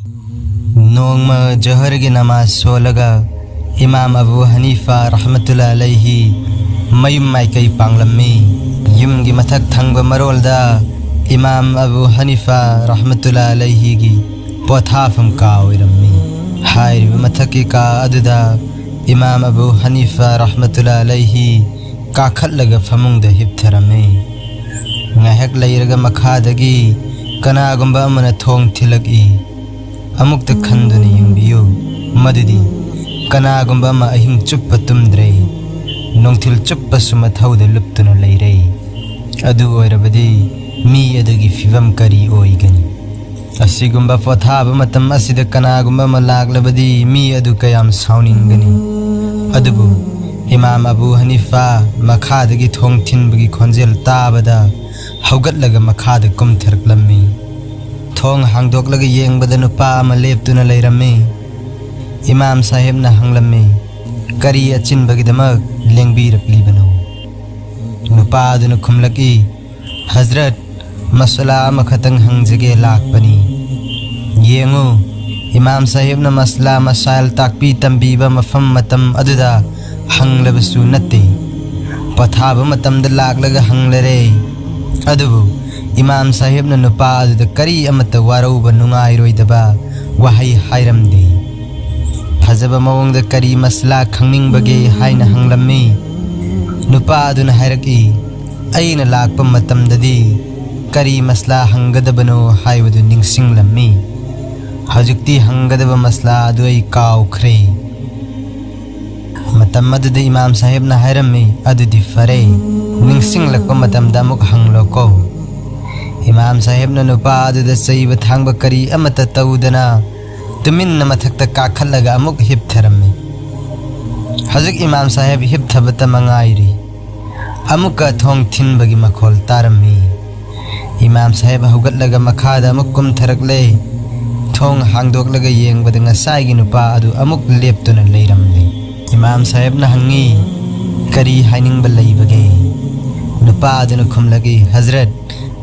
नोंमा जहर की नमाज सोलगा इमाम अबू हनीफा रहमतुल्लाह अलैहि मयुम माइकई पांगलम्मी युम की मथक थंग मरोलदा इमाम अबू हनीफा रहमतुल्लाह अलैहि की पोथाफम का ओइरम्मी हाय मथक की का अदुदा इमाम अबू हनीफा रहमतुल्लाह अलैहि काखलगा फमुंगदा हिप्थरमे ngahek leiraga makhadagi kanagumba amana thong thilaki amukta khanduni yungbiyu madidi kanagumba ma ahing chuppa tumdre nongthil chuppa suma thauda luptuna leire adu oirabadi mi adagi fivam kari oigani asigumba pothaba matam asida kanagumba ma laglabadi mi adu kayam sauningani adubu imam abu hanifa makhadagi thong thinbagi khonjel tabada हौगत लगा मखाद कुम थरक लम्मी थोंग हांगदोक लगा Young बदन उपा अमा लेप्तुना लेरम्मी इमाम साहेब ना हंगलम्मी करी अचिन बगी दमक लेंगबी रकली बनो नुपा दुन खुमलकी हजरत मसला मखतंग हंगजगे लाक बनी येंगो इमाम साहेब ना मसला मसाइल ताकपी तंबीबा मफम मतम अदुदा हंगलबसु नत्ते पथाब मतम द लाक लगा हंगलरे अदुबु इमाम साहेब न नुपा अदुदा करी अमत वारौबा नुंगाइरोइदबा वहाई हाइरमदे फजबा मवंगदा करी मसला खंगनिंगबगे हाइना हंगलम्मी नुपा अदुना हाइरकी अइना लाकपा मतमददी करी मसला हंगदबनो हाइबदु निंगसिंगलम्मी हजुक्ति हंगदबा मसला अदु अइ काउख्रे मतम अदुदा इमाम साहेब न हाइरम्मी अदुदि फरे निंगसिंग लकपा मतमदा मुक हंगलोको इमाम साहेब न नुपा अदुदा सईबा थांगबा करी अमत तौदना तुमिन मथक्ता काखलगा अमुक हिप्थरम्मी हजुक इमाम साहेब हिप्थबता मंगाइरी अमुका थोंग थिनबगी मखोल तारम्मी इमाम साहेब हौगतलगा मखादा अमुक कुमथरकले थोंग हांगदोकलगा येंगबदा ngसाइगी नुपा अदु अमुक लेप्तुना लेरम्ले इमाम साहेब न हंगी करी हाइनिंगबा लैबगे नुपा अदुना खुमलगी हजरत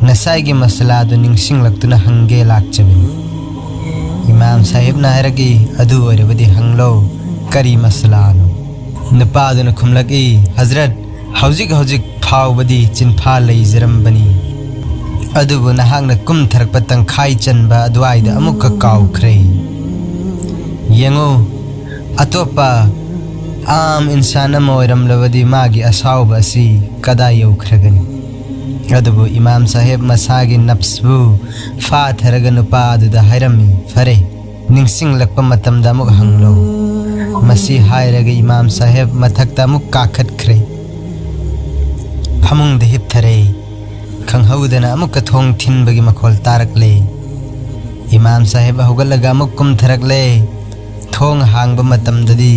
ngसाइगी मसला अदु निंगसिंगलक्तुना हंगे लाकचबनी इमाम साहेब न हाइरगी अदु ओइरबदी हंगलो करी मसलानो नुपा अदुना खुमलगी हजरत हौजिक हौजिक फावबदी चिनफा लैजरमबनी अदुबु नहांगना कुमथरकपा तंखाइ चनबा अदुआइदा अमुक्का काउख्रे येंगो अतोपा आम इंसान अमा ओइरमलबदी मागी असाउबा असि कदा यौख्रगनी अदुबु इमाम साहेब मसागी नफ्सबु फाथरगा नुपा अदुदा हाइरम्मी फरे निंगसिंगलकपा मतमदा अमुक हंगलो मसी हाइरगा इमाम साहेब मथक्ता अमुक काखतख्रे फमुंगदा हिप्थरे खंगहौदना अमुक थोंग थिनबगी मखोल तारकले इमाम साहेब हौगलगा अमुक कुमथरकले थोंग हांगबा मतमददी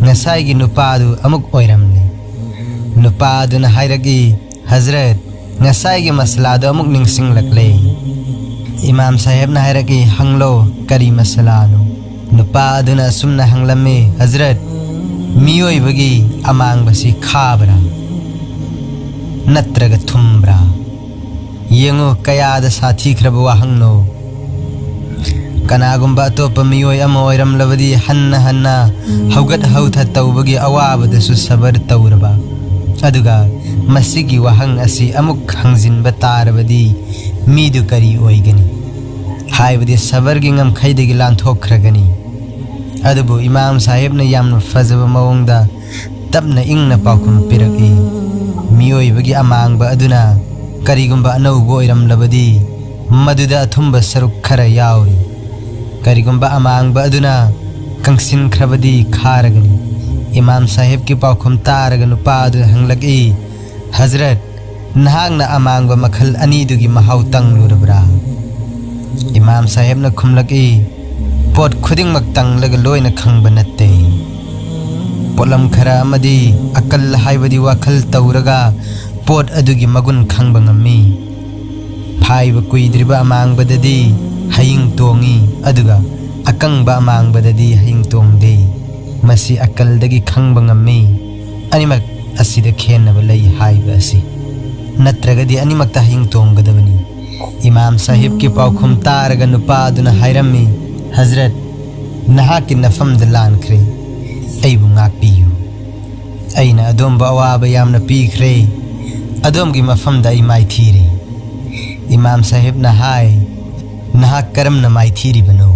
ngसाइगी नुपा अदु अमुक ओइरमले नुपा अदुना हाइरगी हजरत ngसाइगी मसला अदु अमुक निंगसिंगलकले इमाम साहेब न हाइरगी हंगलो करी मसलानो नुपा अदुना सुमना हंगलम्मे हजरत मियोइबगी अमांगबसी खाबरा नत्रगा थुमब्रा येंगो कयादा साथीख्रबा वाहंगनो कनागुंबा अतोपा मियोइ अमा ओइरमलबदी हन्ना हन्ना हौगत हौथा तौबगी अवाबदसु सबर तौरबा अदुगा मसिगी वाहंग असि अमुक हंजिनबा तारबदी मीदु करी ओइगनी हाइबदी सबरगी ngमखैदगी लांथोख्रगनी अदुबु इमाम साहेब न यामना फजबा मवंगदा तबना इंगना पाउखुम पिरगी मियोइबगी अमांगबा अदुना करीगुंबा अनौबो ओइरमलबदी मदुदा अथुंबा सरुक खरा याउरी करीगुंबा अमांगबा अदुना कंसिनख्रबदी खारगनी इमाम साहेब की पाउखुम तारगा नुपा अदु हंगलगी हजरत नहांगना अमांगबा मखल अनीदुगी महाउ तंगलुरब्रा इमाम साहेब न खुमलगी पोट खुदिंगमक तंगलगा लोइना खंगबा नत्ते पोलम खरा अमदी अकल हाइबदी वाखल तौरगा पोट अदुगी मगुन खंगबा ngami फाइबा कुइद्रिबा अमांगबददी हयिंग तोंगी अदुगा अकंगबा अमांगबददी हयिंग तोंगदे मसी अकलदगी खंगबा ngami अनिमक असिदा खेनबा लई हाइबा असि नत्रगदी अनिमकता हयिंग तोंगदबनी इमाम साहेब की पाउखुम तारगा नुपा अदुना हाइरम्मी Hazrat, nahaki nafamda lankre, aibu ngakpiyu. Aina adom ba awaba yamna pikre, adom gi mafamda ai mai thiri. Imam Sahib na hai, nahak karam na mai thiri bano.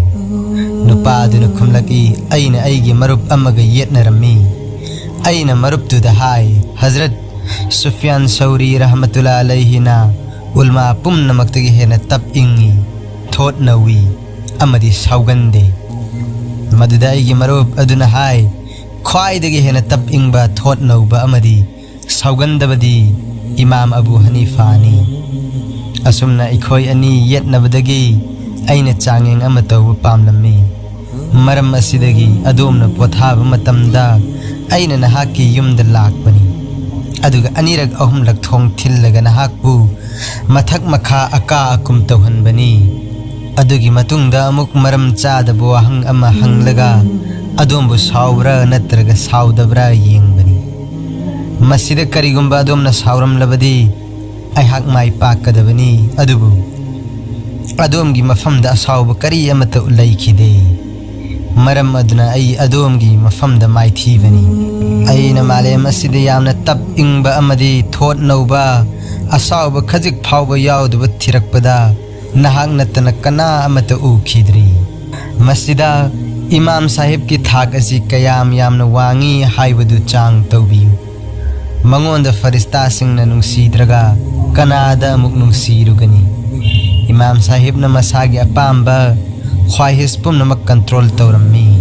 Nupa aduna kumlaki, aina aigi marup amaga yetna rami. Aina marup tu da hai, Hazrat Sufyan Sauri rahmatullah alayhi na ulma pum namaktagi hena tab ingi, thot nawi, amadi saugande. Madudai gi marup aduna hai, khwaidagi hena tab ingba thot nauba amadi saugandabadi Imam Abu Hanifa ni. Asumna ikhoi ani yetnabadagi aina changeng ama tawba pamlami. Maram asidagi adumna pothaba matamda aina nahaki yumda lakbani. Aduga anirag ahumlak thong thillaga nahakbu mathak makha aka akum tawhanbani. Adugi matungda amuk maram chadabo ahang ama hanglaga adumbu saura natraga saudabra yengbani. Masida karigumba adumna sauram labadi aihak mai pakadabani adubu adumgi mafamda asauba kari amata ulaikide. Maram aduna ai adumgi mafamda mai thibani. Aina malem asida yamna tab ingba amadi thot nauba asauba khajik phauba yaudba thirakpada nahak natana kana amata ukhidri. Masida Imam Sahib ki thak asi kayam yamna wangi haibadu chang tawbiyu. Mangonda farista singna nungsidraga kanada amuk nungsirugani. Imam Sahib na masagi apamba khwahis pum namak control tawrami.